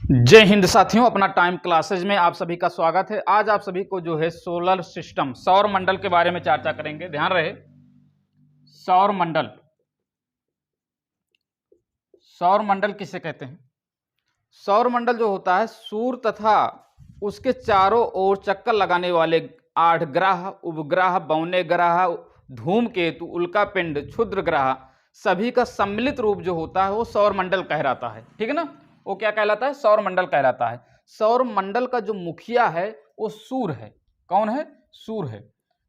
जय हिंद साथियों, अपना टाइम क्लासेज में आप सभी का स्वागत है। आज आप सभी को जो है सोलर सिस्टम सौर मंडल के बारे में चर्चा करेंगे। ध्यान रहे, सौर मंडल, सौर मंडल किसे कहते हैं? सौर मंडल जो होता है सूर्य तथा उसके चारों ओर चक्कर लगाने वाले 8 ग्रह, उपग्रह, बौने ग्रह, धूमकेतु, उल्कापिंड, क्षुद्र ग्रह सभी का सम्मिलित रूप जो होता है वो सौर मंडल कहलाता है। ठीक है ना? वो क्या कहलाता है? सौर मंडल कहलाता है। सौर मंडल का जो मुखिया है वो सूर्य है। कौन है? सूर्य है।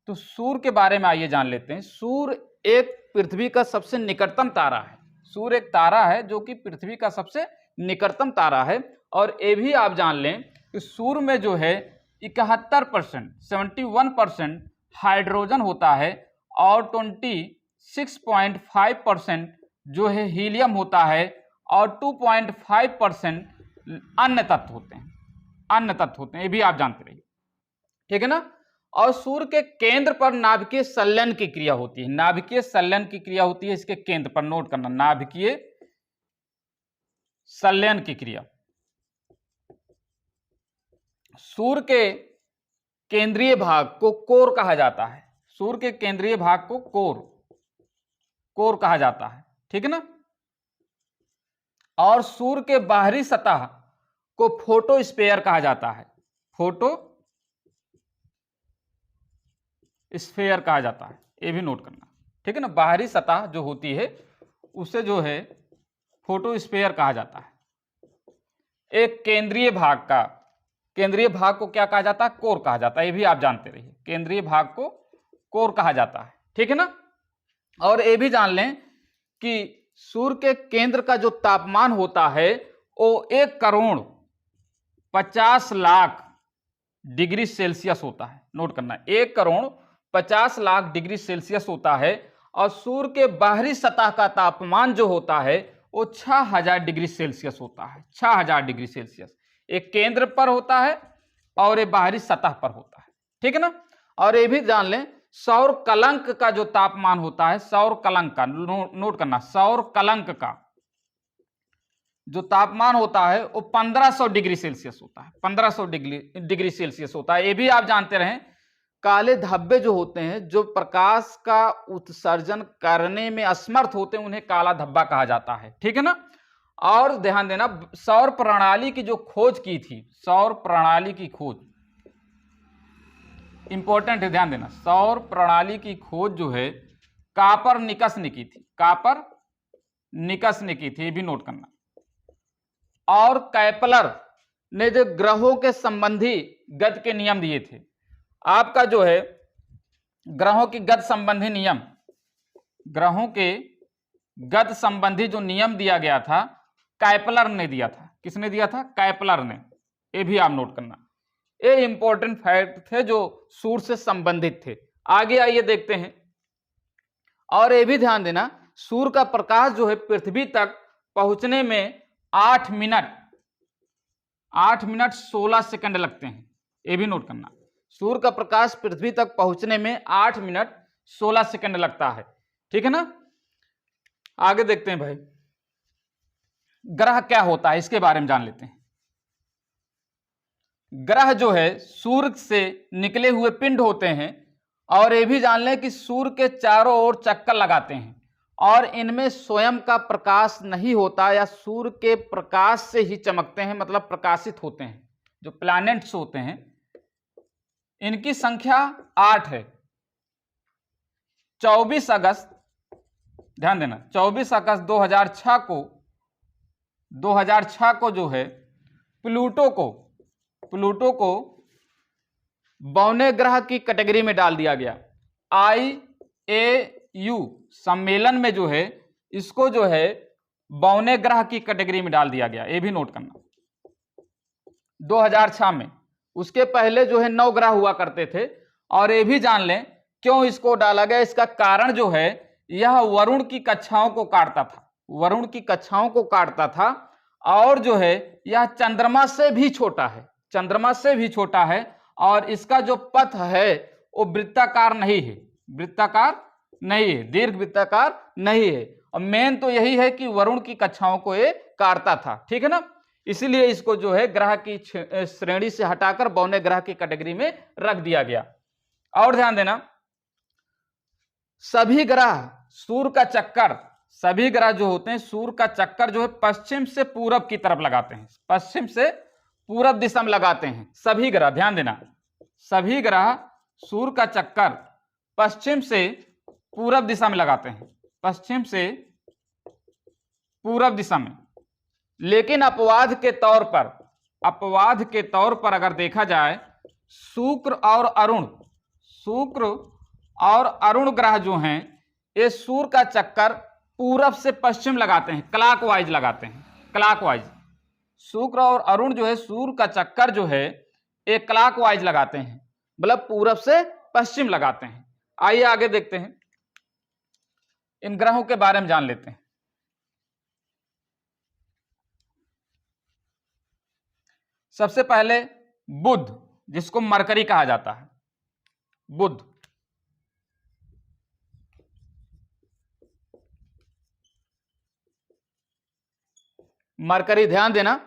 तो सूर्य के बारे में आइए जान लेते हैं। सूर्य एक पृथ्वी का सबसे निकटतम तारा है। सूर्य एक तारा है जो कि पृथ्वी का सबसे निकटतम तारा है। और ये भी आप जान लें कि सूर्य में जो है 71%, 71% हाइड्रोजन होता है और 26.5% जो है हीलियम होता है और 2.5% अन्य तत्व होते हैं। अन्य तत्व होते हैं, ये भी आप जानते रहिए। ठीक है ना? और सूर्य के केंद्र पर नाभिकीय संलयन की क्रिया होती है। नाभिकीय संलयन की क्रिया होती है इसके केंद्र पर। नोट करना, नाभिकीय संलयन की क्रिया। सूर्य के केंद्रीय भाग को कोर कहा जाता है। सूर्य के केंद्रीय भाग को कोर कहा जाता है। ठीक है ना? और सूर्य के बाहरी सतह को फोटोस्फीयर कहा जाता है। फोटोस्फीयर कहा जाता है, ये भी नोट करना। ठीक है ना? बाहरी सतह जो होती है उसे जो है फोटोस्फीयर कहा जाता है। एक केंद्रीय भाग को क्या कहा जाता है? कोर कहा जाता है। ये भी आप जानते रहिए, केंद्रीय भाग को कोर कहा जाता है। ठीक है ना? और ये भी जान लें कि सूर्य के केंद्र का जो तापमान होता है वो 1,50,00,000 डिग्री सेल्सियस होता है। नोट करना, 1,50,00,000 डिग्री सेल्सियस होता है। और सूर्य के बाहरी सतह का तापमान जो होता है वो 6,000 डिग्री सेल्सियस होता है। 6,000 डिग्री सेल्सियस एक केंद्र पर होता है और ये बाहरी सतह पर होता है। ठीक है ना? और ये भी जान लें सौर कलंक का जो तापमान होता है, सौर कलंक का नोट करना, सौर कलंक का जो तापमान होता है वो 1500 डिग्री सेल्सियस होता है। 1500 डिग्री सेल्सियस होता है। ये भी आप जानते रहें, काले धब्बे जो होते हैं जो प्रकाश का उत्सर्जन करने में असमर्थ होते हैं उन्हें काला धब्बा कहा जाता है। ठीक है ना? और ध्यान देना, सौर प्रणाली की जो खोज की थी, सौर प्रणाली की खोज इंपॉर्टेंट है, ध्यान देना। सौर प्रणाली की खोज जो है कापरनिकस ने की थी। कापरनिकस ने की थी, ये भी नोट करना। और कैपलर ने जो ग्रहों के संबंधी गति के नियम दिए थे, आपका जो है ग्रहों की गति संबंधी नियम, ग्रहों के गति संबंधी जो नियम दिया गया था कैपलर ने दिया था। किसने दिया था? कैपलर ने। ये भी आप नोट करना। ये इंपॉर्टेंट फैक्ट थे जो सूर्य से संबंधित थे। आगे आइए देखते हैं। और ये भी ध्यान देना, सूर्य का प्रकाश जो है पृथ्वी तक पहुंचने में 8 मिनट 16 सेकंड लगते हैं। ये भी नोट करना, सूर्य का प्रकाश पृथ्वी तक पहुंचने में 8 मिनट 16 सेकंड लगता है। ठीक है ना? आगे देखते हैं भाई, ग्रह क्या होता है इसके बारे में जान लेते हैं। ग्रह जो है सूर्य से निकले हुए पिंड होते हैं। और ये भी जान लें कि सूर्य के चारों ओर चक्कर लगाते हैं और इनमें स्वयं का प्रकाश नहीं होता या सूर्य के प्रकाश से ही चमकते हैं, मतलब प्रकाशित होते हैं। जो प्लैनेट्स होते हैं इनकी संख्या 8 है। 24 अगस्त, ध्यान देना, 24 अगस्त 2006 को जो है प्लूटो को बौने ग्रह की कैटेगरी में डाल दिया गया। IAU सम्मेलन में जो है इसको जो है बौने ग्रह की कैटेगरी में डाल दिया गया। ये भी नोट करना, 2006 में। उसके पहले जो है 9 ग्रह हुआ करते थे। और ये भी जान लें क्यों इसको डाला गया। इसका कारण जो है यह वरुण की कक्षाओं को काटता था। वरुण की कक्षाओं को काटता था और जो है यह चंद्रमा से भी छोटा है। चंद्रमा से भी छोटा है और इसका जो पथ है वो वृत्ताकार नहीं है। वृत्ताकार नहीं है, दीर्घ वृत्ताकार नहीं है। और मेन तो यही है कि वरुण की कक्षाओं को ये काटता था। ठीक है ना? इसीलिए इसको जो है ग्रह की श्रेणी से हटाकर बौने ग्रह की कैटेगरी में रख दिया गया। और ध्यान देना, सभी ग्रह सूर्य का चक्कर, सभी ग्रह जो होते हैं सूर्य का चक्कर जो है पश्चिम से पूरब की तरफ लगाते हैं, पश्चिम से पूरब दिशा में लगाते हैं सभी ग्रह। ध्यान देना, सभी ग्रह सूर्य का चक्कर पश्चिम से पूरब दिशा में लगाते हैं, पश्चिम से पूरब दिशा में। लेकिन अपवाद के तौर पर, अपवाद के तौर पर अगर देखा जाए, शुक्र और अरुण, शुक्र और अरुण ग्रह जो हैं ये सूर्य का चक्कर पूरब से पश्चिम लगाते हैं, क्लॉकवाइज लगाते हैं, क्लॉकवाइज। शुक्र और अरुण जो है सूर्य का चक्कर जो है ये क्लॉकवाइज लगाते हैं, मतलब पूरब से पश्चिम लगाते हैं। आइए आगे देखते हैं, इन ग्रहों के बारे में जान लेते हैं। सबसे पहले बुध, जिसको मरकरी कहा जाता है, बुध। मरकरी, ध्यान देना,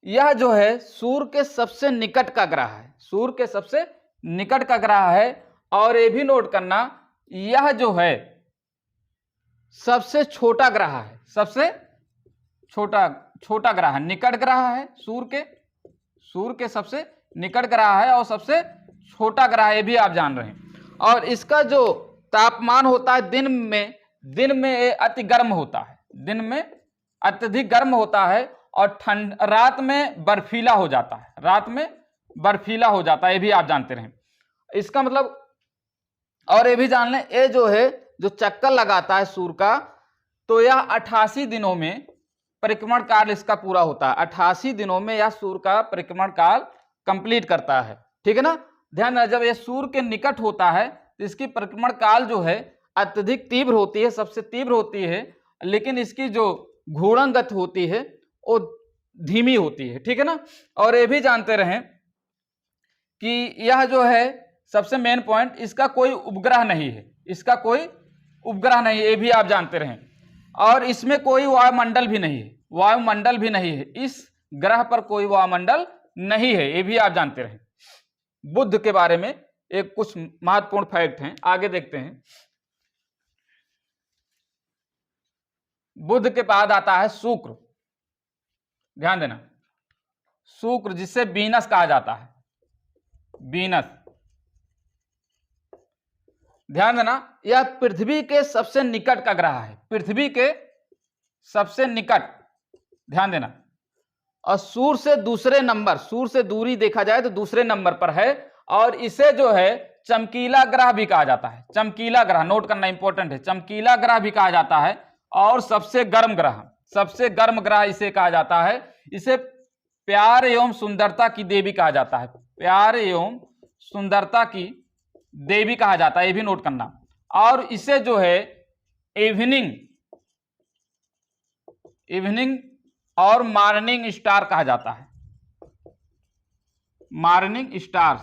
यह जो है सूर्य के सबसे निकट का ग्रह है, सूर्य के सबसे निकट का ग्रह है। और ये भी नोट करना, यह जो है सबसे छोटा ग्रह है, सबसे छोटा ग्रह है, निकट ग्रह है सूर्य के सबसे निकट ग्रह है और सबसे छोटा ग्रह है, ये भी आप जान रहे हैं। और इसका जो तापमान होता है दिन में ये अति गर्म होता है, दिन में अत्यधिक गर्म होता है और रात में बर्फीला हो जाता है, रात में बर्फीला हो जाता है, ये भी आप जानते रहें। इसका मतलब, और ये भी जान लें, ये जो है जो चक्कर लगाता है सूर्य का, तो यह 88 दिनों में परिक्रमण काल इसका पूरा होता है, 88 दिनों में यह सूर्य का परिक्रमण काल कंप्लीट करता है, ठीक है ना। ध्यान देना, जब यह सूर्य के निकट होता है तो इसकी परिक्रमण काल जो है अत्यधिक तीव्र होती है, सबसे तीव्र होती है, लेकिन इसकी जो घूर्णन गति होती है वो धीमी होती है, ठीक है ना। और ये भी जानते रहें कि यह जो है सबसे मेन पॉइंट, इसका कोई उपग्रह नहीं है, इसका कोई उपग्रह नहीं है, ये भी आप जानते रहें। और इसमें कोई वायुमंडल भी नहीं है, वायुमंडल भी नहीं है, इस ग्रह पर कोई वायुमंडल नहीं है, ये भी आप जानते रहें। बुध के बारे में एक कुछ महत्वपूर्ण फैक्ट हैं, आगे देखते हैं। बुध के बाद आता है शुक्र, ध्यान देना, शुक्र जिसे वीनस कहा जाता है, वीनस। ध्यान देना, यह पृथ्वी के सबसे निकट का ग्रह है, पृथ्वी के सबसे निकट, ध्यान देना। और सूर्य से दूसरे नंबर, सूर्य से दूरी देखा जाए तो दूसरे नंबर पर है। और इसे जो है चमकीला ग्रह भी कहा जाता है, चमकीला ग्रह, नोट करना इंपॉर्टेंट है, चमकीला ग्रह भी कहा जाता है। और सबसे गर्म ग्रह, सबसे गर्म ग्रह इसे कहा जाता है। इसे प्यार एवं सुंदरता की देवी कहा जाता है, प्यार एवं सुंदरता की देवी कहा जाता है, ये भी नोट करना। और इसे जो है इवनिंग और मॉर्निंग स्टार कहा जाता है, मॉर्निंग स्टार्स,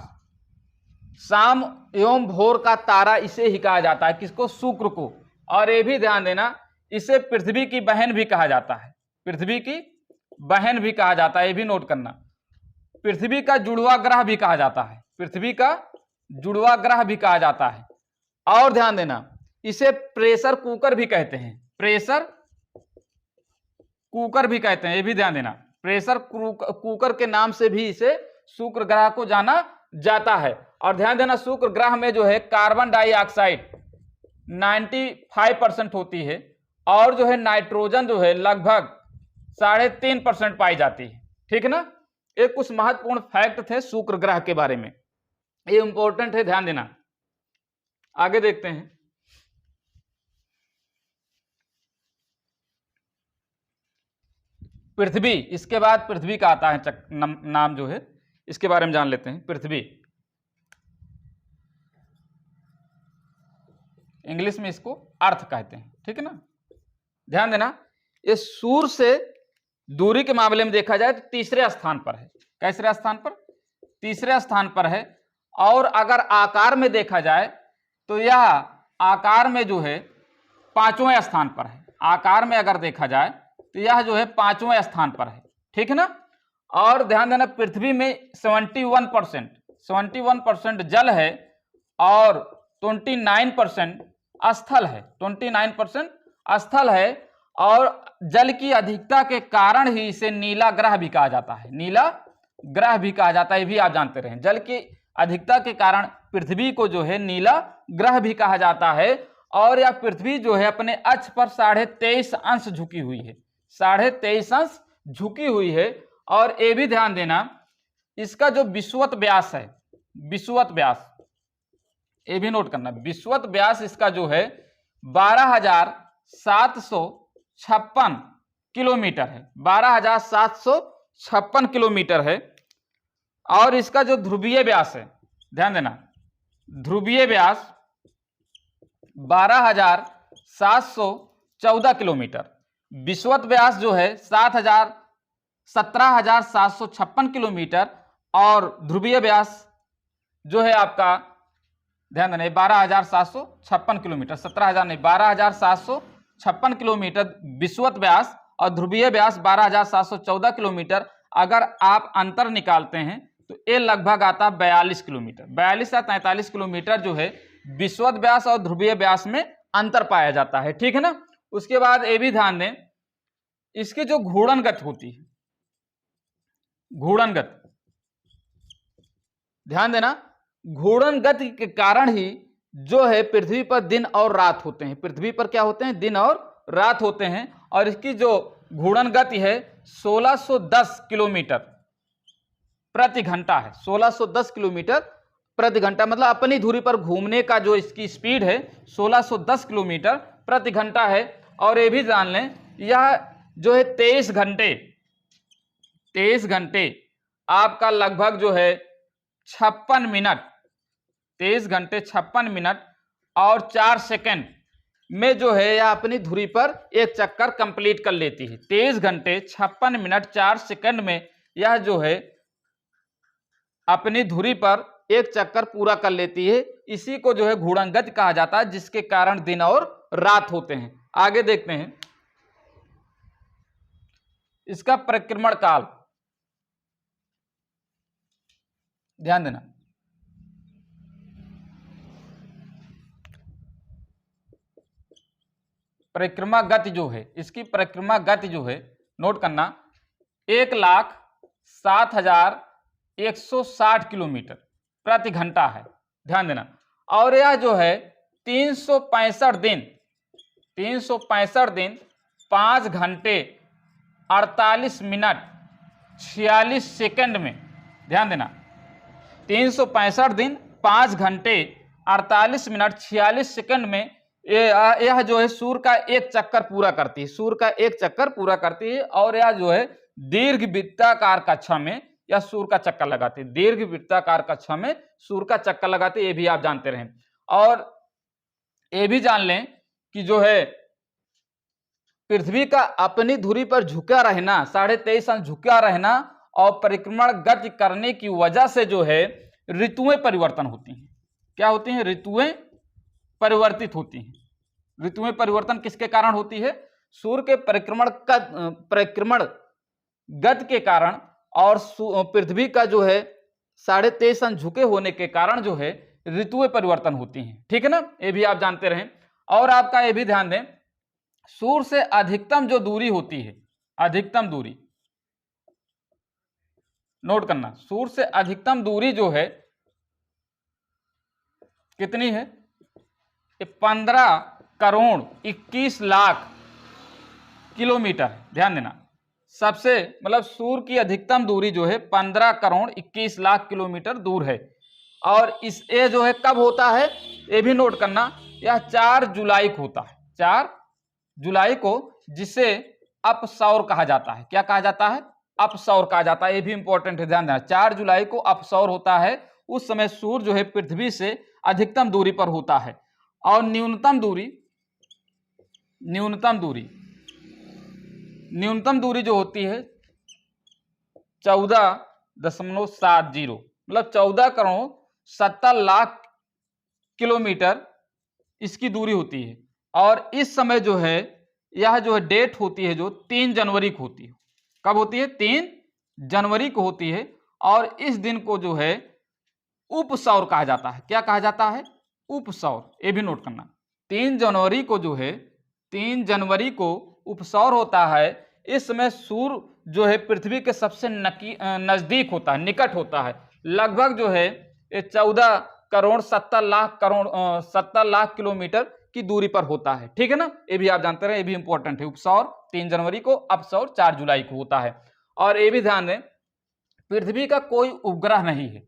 शाम एवं भोर का तारा इसे ही कहा जाता है, किसको, शुक्र को। और ये भी ध्यान देना, इसे पृथ्वी की बहन भी कहा जाता है, पृथ्वी की बहन भी कहा जाता है, ये भी नोट करना। पृथ्वी का जुड़वा ग्रह भी कहा जाता है, पृथ्वी का जुड़वा ग्रह भी कहा जाता है। और ध्यान देना, इसे प्रेशर कुकर भी कहते हैं, प्रेशर कुकर भी कहते हैं, ये भी ध्यान देना, प्रेशर कुकर के नाम से भी इसे शुक्र ग्रह को जाना जाता है। और ध्यान देना, शुक्र ग्रह में जो है कार्बन डाइऑक्साइड 95% होती है और जो है नाइट्रोजन जो है लगभग 3.5% पाई जाती है, ठीक है ना। ये कुछ महत्वपूर्ण फैक्ट थे शुक्र ग्रह के बारे में, ये इंपॉर्टेंट है, ध्यान देना। आगे देखते हैं, पृथ्वी, इसके बाद पृथ्वी का आता है नाम जो है, इसके बारे में जान लेते हैं। पृथ्वी, इंग्लिश में इसको अर्थ कहते हैं, ठीक है ना। ध्यान देना, ये सूर्य से दूरी के मामले में देखा जाए तो तीसरे स्थान पर है, कैसरे स्थान पर, तीसरे स्थान पर है। और अगर आकार में देखा जाए तो यह आकार में जो है 5वें स्थान पर है, आकार में अगर देखा जाए तो यह जो है 5वें स्थान पर है, ठीक है ना। और ध्यान देना, पृथ्वी में 71% जल है और 29% स्थल है। 29% स्थल है और जल की अधिकता के कारण ही इसे नीला ग्रह भी कहा जाता है। नीला ग्रह भी कहा जाता है, ये भी आप जानते रहे। जल की अधिकता के कारण पृथ्वी को जो है नीला ग्रह भी कहा जाता है। और यह पृथ्वी जो है अपने अक्ष पर 23.5 अंश झुकी हुई है। 23.5 अंश झुकी हुई है। और ये भी ध्यान देना, इसका जो विषुवत व्यास है, विषुवत व्यास, ये भी नोट करना, विषुवत व्यास इसका जो है 12,756 किलोमीटर है। 12,756 किलोमीटर है। और इसका जो ध्रुवीय व्यास है, ध्यान देना, ध्रुवीय व्यास 12,714 किलोमीटर। विषुवत व्यास जो है 17,756 किलोमीटर और ध्रुवीय व्यास जो है आपका, ध्यान देना, 12,756 किलोमीटर, 17,000 नहीं, 12,756 किलोमीटर विषुवत व्यास और ध्रुवीय व्यास 12,714 किलोमीटर। अगर आप अंतर निकालते हैं तो ये लगभग आता 42 किलोमीटर। 42 या 43 किलोमीटर जो है विषुवत व्यास और ध्रुवीय व्यास में अंतर पाया जाता है। ठीक है ना। उसके बाद ये भी ध्यान दें, इसकी जो घूर्णन गति होती है, घूर्णन गति, ध्यान देना, घूर्णन गति के कारण ही जो है पृथ्वी पर दिन और रात होते हैं। पृथ्वी पर क्या होते हैं? दिन और रात होते हैं। और इसकी जो घूर्णन गति है 1610 किलोमीटर प्रति घंटा है। 1610 किलोमीटर प्रति घंटा, मतलब अपनी धुरी पर घूमने का जो इसकी स्पीड है 1610 किलोमीटर प्रति घंटा है। और ये भी जान लें, यह जो है 23 घंटे आपका लगभग जो है 56 मिनट, 23 घंटे 56 मिनट और 4 सेकंड में जो है यह अपनी धुरी पर एक चक्कर कंप्लीट कर लेती है। 23 घंटे 56 मिनट 4 सेकंड में यह जो है अपनी धुरी पर एक चक्कर पूरा कर लेती है। इसी को जो है घूर्णन गति कहा जाता है, जिसके कारण दिन और रात होते हैं। आगे देखते हैं इसका परिक्रमण काल, ध्यान देना, परिक्रमा गति जो है, इसकी परिक्रमा गति जो है नोट करना 1,07,160 किलोमीटर प्रति घंटा है। ध्यान देना। और यह जो है 365 दिन 5 घंटे 48 मिनट 46 सेकंड में, ध्यान देना, 365 दिन 5 घंटे 48 मिनट 46 सेकंड में यह जो है सूर्य का एक चक्कर पूरा करती है। सूर्य का एक चक्कर पूरा करती है। और यह जो है दीर्घ वृत्ताकार कक्षा में या सूर्य का चक्कर लगाते हैं। दीर्घ वृत्ताकार कक्षा में सूर्य का चक्कर लगाते हैं, ये भी आप जानते रहें। और ये भी जान लें कि जो है पृथ्वी का अपनी धुरी पर झुका रहना, 23.5 अंश झुका रहना और परिक्रमण गति करने की वजह से जो है ऋतुएं परिवर्तन होती हैं। क्या होती हैं? ऋतुएं परिवर्तित होती हैं। ऋतुएं परिवर्तन किसके कारण होती है? सूर्य के परिक्रमण गति के कारण और पृथ्वी का जो है 23.5 अंश झुके होने के कारण जो है ऋतुएं परिवर्तन होती हैं। ठीक है ना, ये भी आप जानते रहें। और आपका ये भी ध्यान दें, सूर्य से अधिकतम जो दूरी होती है, अधिकतम दूरी नोट करना, सूर्य से अधिकतम दूरी जो है कितनी है? 15 करोड़ 21 लाख किलोमीटर। ध्यान देना, सबसे मतलब सूर्य की अधिकतम दूरी जो है 15 करोड़ 21 लाख किलोमीटर दूर है। और इस ये जो है कब होता है ये भी नोट करना, यह 4 जुलाई को होता है। 4 जुलाई को, जिसे अपसौर कहा जाता है। क्या कहा जाता है? अपसौर कहा जाता है। ये भी इंपॉर्टेंट है, ध्यान देना। 4 जुलाई को अपसौर होता है। उस समय सूर्य जो है पृथ्वी से अधिकतम दूरी पर होता है। और न्यूनतम दूरी जो होती है 14.70, मतलब 14 करोड़ 70 लाख किलोमीटर इसकी दूरी होती है। और इस समय जो है यह जो है डेट होती है जो 3 जनवरी को होती है। कब होती है? 3 जनवरी को होती है। और इस दिन को जो है उपसौर कहा जाता है। क्या कहा जाता है? उपसौर। ये भी नोट करना। 3 जनवरी को जो है 3 जनवरी को उपसौर होता है। इस समय सूर्य जो है पृथ्वी के सबसे नजदीक होता है, निकट होता है। लगभग जो है ये 14 करोड़ 70 लाख किलोमीटर की दूरी पर होता है। ठीक है ना, ये भी आप जानते रहे, ये भी इंपॉर्टेंट है। उपसौर 3 जनवरी को, अपसौर 4 जुलाई को होता है। और ये भी ध्यान दें, पृथ्वी का कोई उपग्रह नहीं है।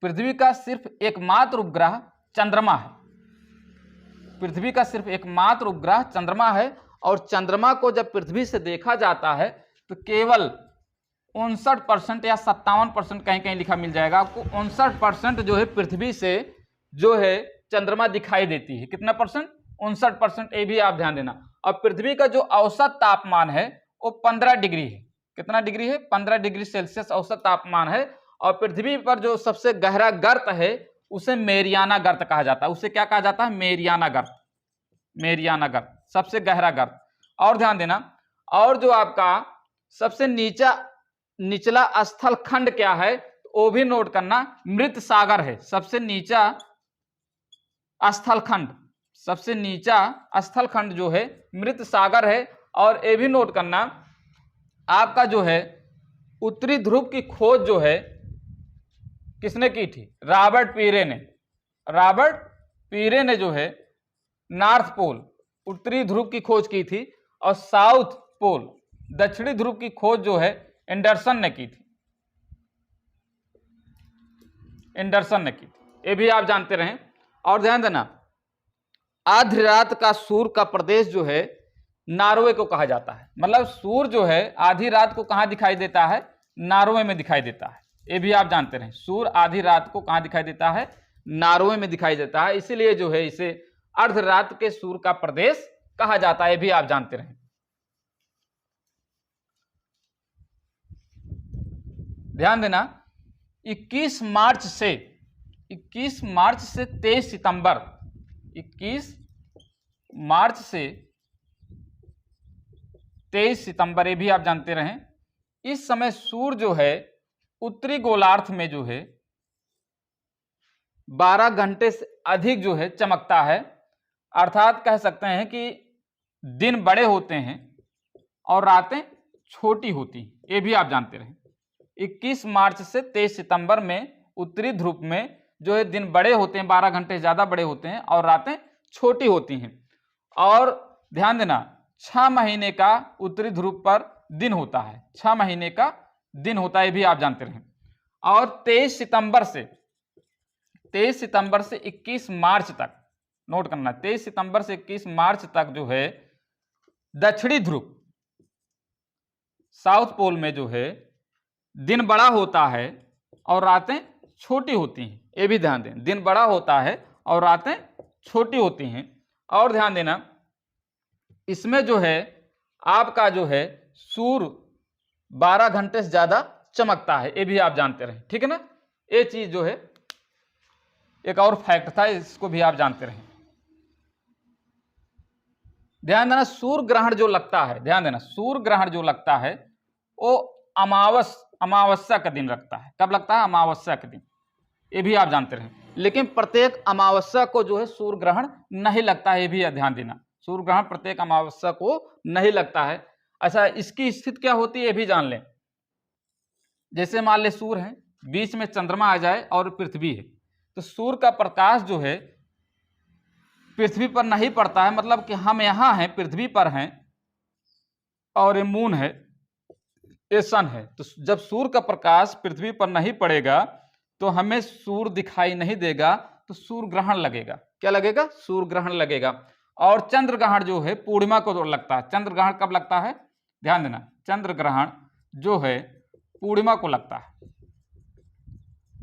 पृथ्वी का सिर्फ एकमात्र उपग्रह चंद्रमा है। पृथ्वी का सिर्फ एकमात्र उपग्रह चंद्रमा है। और चंद्रमा को जब पृथ्वी से देखा जाता है तो केवल 59% या 57%, कहीं कहीं लिखा मिल जाएगा आपको, 59% जो है पृथ्वी से जो है चंद्रमा दिखाई देती है। कितना परसेंट? 59%। ये भी आप ध्यान देना। और पृथ्वी का जो औसत तापमान है वो 15 डिग्री है। कितना डिग्री है? 15 डिग्री सेल्सियस औसत तापमान है। और पृथ्वी पर जो सबसे गहरा गर्त है उसे मेरियाना गर्त कहा जाता है। उसे क्या कहा जाता है? मेरियाना गर्त। मेरियाना गर्त, सबसे गहरा गर्त। और ध्यान देना, और जो आपका सबसे निचला स्थल खंड क्या है वो भी नोट करना, मृत सागर है। सबसे नीचा स्थल खंड, सबसे नीचा स्थल खंड जो है मृत सागर है। और ये भी नोट करना, आपका जो है उत्तरी ध्रुव की खोज जो है किसने की थी? रॉबर्ट पीरे ने। रॉबर्ट पीरे ने जो है नॉर्थ पोल, उत्तरी ध्रुव की खोज की थी। और साउथ पोल, दक्षिणी ध्रुव की खोज जो है एंडरसन ने की थी। एंडरसन ने की थी, ये भी आप जानते रहें। और ध्यान देना, आधी रात का सूर्य का प्रदेश जो है नॉर्वे को कहा जाता है। मतलब सूर्य जो है आधी रात को कहां दिखाई देता है? नॉर्वे में दिखाई देता है। ये भी आप जानते रहें, सूर्य आधी रात को कहां दिखाई देता है? नॉर्वे में दिखाई देता है। इसीलिए जो है इसे अर्धरात के सूर्य का प्रदेश कहा जाता है। ये भी आप जानते रहें। ध्यान देना, 21 मार्च से 23 सितंबर, 21 मार्च से 23 सितंबर, ये भी आप जानते रहें। इस समय सूर्य जो है उत्तरी गोलार्ध में जो है 12 घंटे से अधिक जो है चमकता है। अर्थात कह सकते हैं कि दिन बड़े होते हैं और रातें छोटी होती हैं। ये भी आप जानते रहें। 21 मार्च से 23 सितंबर में उत्तरी ध्रुव में जो है दिन बड़े होते हैं, 12 घंटे ज्यादा बड़े होते हैं और रातें छोटी होती हैं। और ध्यान देना, 6 महीने का उत्तरी ध्रुव पर दिन होता है। 6 महीने का दिन होता है, ये भी आप जानते रहें। और 23 सितंबर से 21 मार्च तक, नोट करना, 23 सितंबर से 21 मार्च तक जो है दक्षिणी ध्रुव, साउथ पोल में जो है दिन बड़ा होता है और रातें छोटी होती हैं। ये भी ध्यान दें, दिन बड़ा होता है और रातें छोटी होती हैं। और ध्यान देना, इसमें जो है आपका जो है सूर्य 12 घंटे से ज्यादा चमकता है। ये भी आप जानते रहे। ठीक है ना, ये चीज जो है एक और फैक्ट था, इसको भी आप जानते रहे। ध्यान देना, सूर्य ग्रहण जो लगता है, ध्यान देना, सूर्य ग्रहण जो लगता है वो अमावस्या का दिन लगता है। कब लगता है? अमावस्या के दिन। ये भी आप जानते रहे। लेकिन प्रत्येक अमावस्या को जो है सूर्य ग्रहण नहीं लगता है, ये भी ध्यान देना। सूर्य ग्रहण प्रत्येक अमावस्या को नहीं लगता है। अच्छा, इसकी स्थिति क्या होती है ये भी जान लें। जैसे मान ले सूर्य है, बीच में चंद्रमा आ जाए और पृथ्वी है, तो सूर्य का प्रकाश जो है पृथ्वी पर नहीं पड़ता है। मतलब कि हम यहां हैं, पृथ्वी पर हैं और ये मून है, ये सन है। तो जब सूर्य का प्रकाश पृथ्वी पर नहीं पड़ेगा तो हमें सूर्य दिखाई नहीं देगा, तो सूर्य ग्रहण लगेगा। क्या लगेगा? सूर्य ग्रहण लगेगा। और चंद्र ग्रहण जो है पूर्णिमा को लगता है। चंद्र ग्रहण कब लगता है? ध्यान देना, चंद्र ग्रहण जो है पूर्णिमा को लगता है।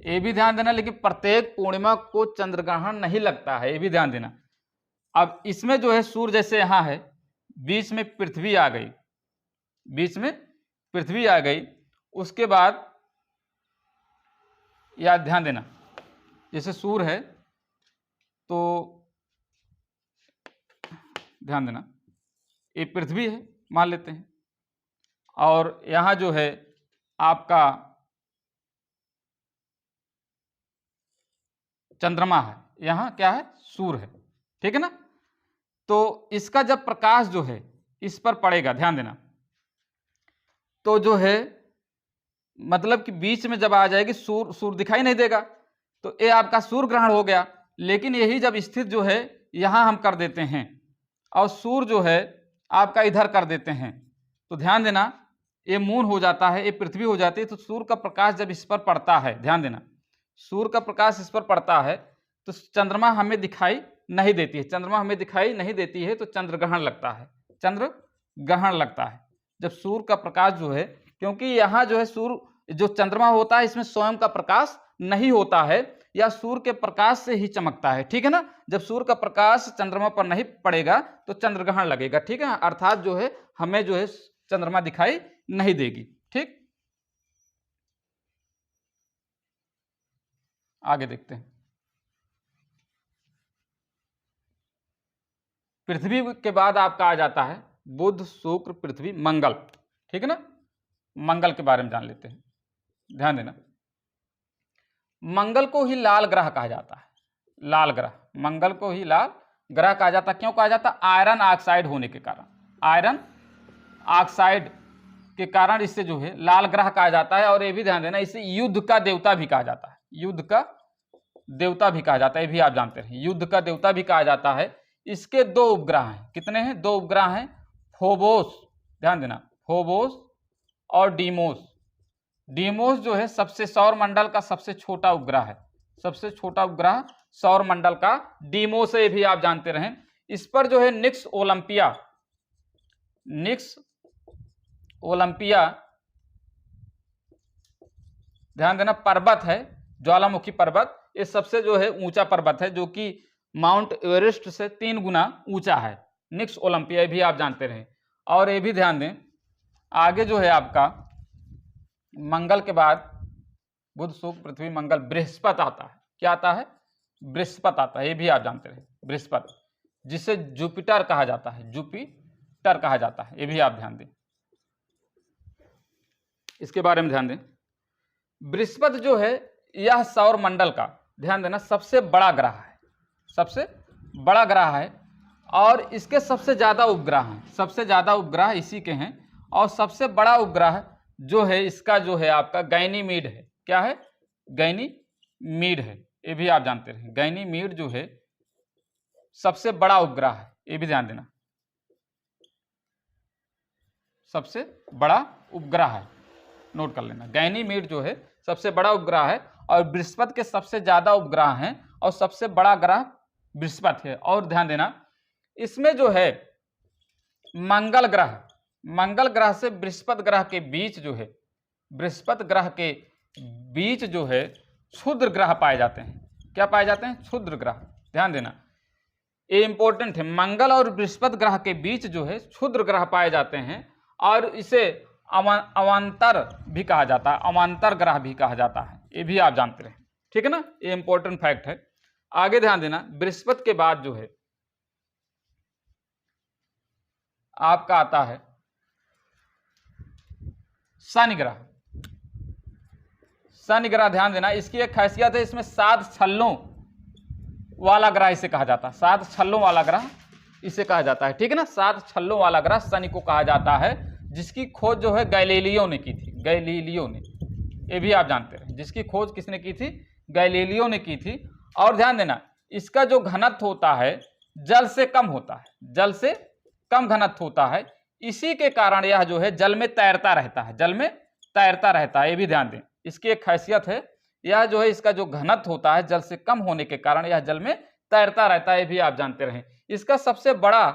ये भी ध्यान देना, लेकिन प्रत्येक पूर्णिमा को चंद्र ग्रहण नहीं लगता है, ये भी ध्यान देना। अब इसमें जो है सूर्य जैसे यहां है, बीच में पृथ्वी आ गई, बीच में पृथ्वी आ गई, उसके बाद या ध्यान देना, जैसे सूर्य है तो ध्यान देना ये पृथ्वी है मान लेते हैं, और यहाँ जो है आपका चंद्रमा है, यहाँ क्या है, सूर्य है, ठीक है ना। तो इसका जब प्रकाश जो है इस पर पड़ेगा, ध्यान देना, तो जो है मतलब कि बीच में जब आ जाएगी सूर्य दिखाई नहीं देगा, तो ये आपका सूर्य ग्रहण हो गया। लेकिन यही जब स्थित जो है यहां हम कर देते हैं और सूर्य जो है आपका इधर कर देते हैं, तो ध्यान देना ये मून हो जाता है, ये पृथ्वी हो जाती है। तो सूर्य का प्रकाश जब इस पर पड़ता है, ध्यान देना, सूर्य का प्रकाश इस पर पड़ता है तो चंद्रमा हमें दिखाई नहीं देती है। चंद्रमा हमें दिखाई नहीं देती है तो चंद्र ग्रहण लगता है, चंद्र ग्रहण लगता है जब सूर्य का प्रकाश जो है, क्योंकि यहाँ जो है सूर्य जो चंद्रमा होता है इसमें स्वयं का प्रकाश नहीं होता है, या सूर्य के प्रकाश से ही चमकता है, ठीक है ना। जब सूर्य का प्रकाश चंद्रमा पर नहीं पड़ेगा तो चंद्र ग्रहण लगेगा, ठीक है, अर्थात जो है हमें जो है चंद्रमा दिखाई नहीं देगी, ठीक। आगे देखते हैं। पृथ्वी के बाद आपका आ जाता है बुध, शुक्र, पृथ्वी, मंगल, ठीक है ना। मंगल के बारे में जान लेते हैं, ध्यान देना। मंगल को ही लाल ग्रह कहा जाता है, लाल ग्रह, मंगल को ही लाल ग्रह कहा जाता है। क्यों कहा जाता है? आयरन ऑक्साइड होने के कारण, आयरन ऑक्साइड के कारण इसे जो है लाल ग्रह कहा जाता है। और ये भी ध्यान देना, इसे युद्ध का देवता भी कहा जाता है, युद्ध का देवता भी कहा जाता है, ये भी आप जानते हैं, युद्ध का देवता भी कहा जाता है। इसके दो उपग्रह हैं, कितने हैं? दो उपग्रह हैं, फोबोस, ध्यान देना, फोबोस और डीमोस। डीमोस जो है सबसे सौर मंडल का सबसे छोटा उपग्रह है, सबसे छोटा उपग्रह सौर मंडल का डीमोस है, ये भी आप जानते रहें। इस पर जो है निक्स ओलंपिया, निक्स ओलंपिया, ध्यान देना, पर्वत है, ज्वालामुखी पर्वत, ये सबसे जो है ऊंचा पर्वत है, जो कि माउंट एवरेस्ट से 3 गुना ऊंचा है, निक्स ओलंपिया, भी आप जानते रहे। और ये भी ध्यान दें, आगे जो है आपका मंगल के बाद बुध, शुक्र, पृथ्वी, मंगल, बृहस्पति आता है। क्या आता है? बृहस्पति आता है, ये भी आप जानते रहे, बृहस्पति, जिसे जुपिटर कहा जाता है, जुपिटर कहा जाता है, ये भी आप ध्यान दें, इसके बारे में ध्यान दें। बृहस्पति जो है यह सौर मंडल का, ध्यान देना, सबसे बड़ा ग्रह है, सबसे बड़ा ग्रह है, और इसके सबसे ज्यादा उपग्रह हैं, सबसे ज्यादा उपग्रह इसी के हैं। और सबसे बड़ा उपग्रह जो है इसका जो है आपका गैनीमीड है। क्या है? गैनीमीड है, ये भी आप जानते हैं, गैनीमीड जो है सबसे बड़ा उपग्रह है, ये भी ध्यान देना, सबसे बड़ा उपग्रह है, नोट कर लेना, गैनीमीड जो है सबसे बड़ा उपग्रह है। और बृहस्पति के सबसे ज्यादा उपग्रह हैं और सबसे बड़ा ग्रह बृहस्पति है। और ध्यान देना, इसमें जो है मंगल ग्रह, मंगल ग्रह से बृहस्पति ग्रह के बीच जो है, बृहस्पति ग्रह के बीच जो है क्षुद्र ग्रह पाए जाते हैं। क्या पाए जाते हैं? क्षुद्र ग्रह, ध्यान देना, ये इंपॉर्टेंट है। मंगल और बृहस्पति ग्रह के बीच जो है क्षुद्र ग्रह पाए जाते हैं, और इसे अवांतर भी कहा जाता है, अवांतर ग्रह भी कहा जाता है, ये भी आप जानते रहे, ठीक है ना, ये इंपॉर्टेंट फैक्ट है। आगे ध्यान देना, बृहस्पति के बाद जो है आपका आता है शनि ग्रह। शनि ग्रह, ध्यान देना, इसकी एक खासियत है, इसमें 7 छल्लों वाला ग्रह इसे कहा जाता है, 7 छल्लों वाला ग्रह इसे कहा जाता है, ठीक है ना। 7 छल्लों वाला ग्रह शनि को कहा जाता है, जिसकी खोज जो है गैलीलियो ने की थी, गैलीलियो ने, ये भी आप जानते हैं, जिसकी खोज किसने की थी? गैलीलियो ने की थी। और ध्यान देना, इसका जो घनत्व होता है जल से कम होता है, जल से कम घनत्व होता है, इसी के कारण यह जो है जल में तैरता रहता है, जल में तैरता रहता है, ये भी ध्यान दें, इसकी एक खासियत है, यह जो है इसका जो घनत्व होता है जल से कम होने के कारण यह जल में तैरता रहता है, ये भी आप जानते रहें। इसका सबसे बड़ा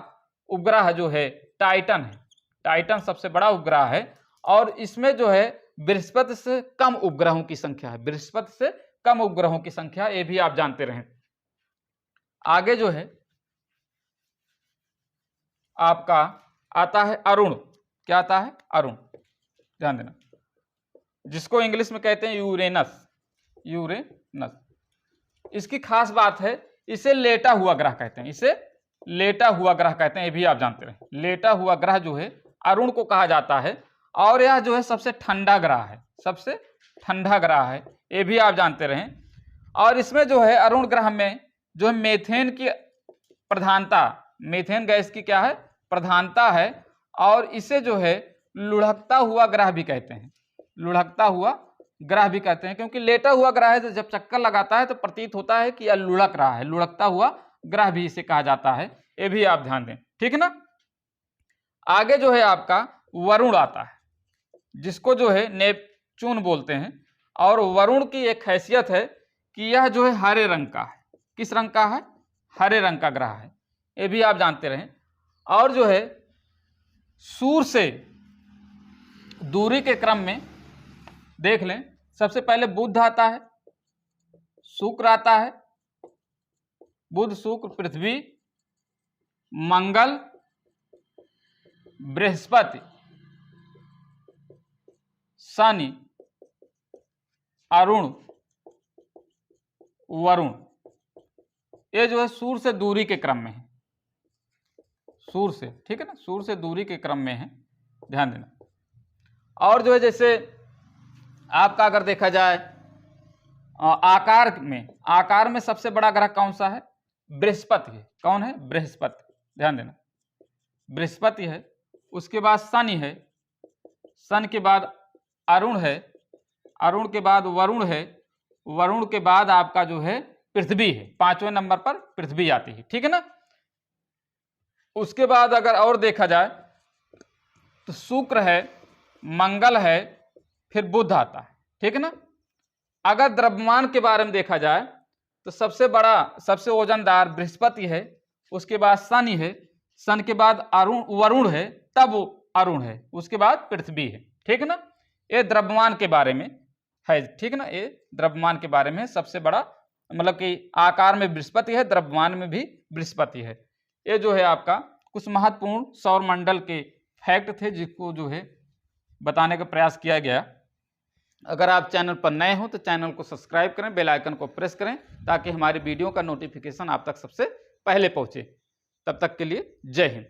उपग्रह जो है टाइटन है, टाइटन सबसे बड़ा उपग्रह है, और इसमें जो है बृहस्पति से कम उपग्रहों की संख्या है, बृहस्पति से कम उपग्रहों की संख्या, ये भी आप जानते रहें। आगे जो है आपका आता है अरुण। क्या आता है? अरुण, ध्यान देना, जिसको इंग्लिश में कहते हैं यूरेनस, यूरेनस। इसकी खास बात है, इसे लेटा हुआ ग्रह कहते हैं, इसे लेटा हुआ ग्रह कहते हैं, ये भी आप जानते हैं। लेटा हुआ ग्रह जो है अरुण को कहा जाता है, और यह जो है सबसे ठंडा ग्रह है, सबसे ठंडा ग्रह है, ये भी आप जानते रहें। और इसमें जो है अरुण ग्रह में जो है मीथेन की प्रधानता, मीथेन गैस की क्या है, प्रधानता है। और इसे जो है लुढ़कता हुआ ग्रह भी कहते हैं, लुढ़कता हुआ ग्रह भी कहते हैं, क्योंकि लेटा हुआ ग्रह है तो जब चक्कर लगाता है तो प्रतीत होता है कि यह लुढ़क रहा है, लुढ़कता हुआ ग्रह भी इसे कहा जाता है, ये भी आप ध्यान दें, ठीक है ना। आगे जो है आपका वरुण आता है, जिसको जो है नेपच्यून बोलते हैं। और वरुण की एक हैसियत है कि यह जो है हरे रंग का है, किस रंग का है, हरे रंग का ग्रह है, ये भी आप जानते रहें। और जो है सूर्य से दूरी के क्रम में देख लें, सबसे पहले बुध आता है, शुक्र आता है, बुध शुक्र पृथ्वी मंगल बृहस्पति शनि अरुण वरुण, ये जो है सूर्य से दूरी के क्रम में है, सूर्य से, ठीक है ना, सूर्य से दूरी के क्रम में है, ध्यान देना। और जो है जैसे आपका अगर देखा जाए आकार में सबसे बड़ा ग्रह कौन सा है, बृहस्पति है। कौन है, बृहस्पति, ध्यान देना, बृहस्पति है। उसके बाद शनि है, शनि के बाद अरुण है, अरुण के बाद वरुण है, वरुण के बाद आपका जो है पृथ्वी है, 5वें नंबर पर पृथ्वी आती है, ठीक है ना। उसके बाद अगर और देखा जाए तो शुक्र है, मंगल है, फिर बुध आता है, ठीक है ना। अगर द्रव्यमान के बारे में देखा जाए तो सबसे बड़ा, सबसे वजनदार बृहस्पति है, उसके बाद शनि है, शनि के बाद वरुण है, तब अरुण है, उसके बाद पृथ्वी है, ठीक है ना। ये द्रव्यमान के बारे में है, ठीक है ना, ये द्रव्यमान के बारे में सबसे बड़ा, मतलब कि आकार में बृहस्पति है, द्रव्यमान में भी बृहस्पति है। ये जो है आपका कुछ महत्वपूर्ण सौर मंडल के फैक्ट थे, जिसको जो है बताने का प्रयास किया गया। अगर आप चैनल पर नए हो तो चैनल को सब्सक्राइब करें, बेल आइकन को प्रेस करें, ताकि हमारी वीडियो का नोटिफिकेशन आप तक सबसे पहले पहुंचे। तब तक के लिए जय हिंद।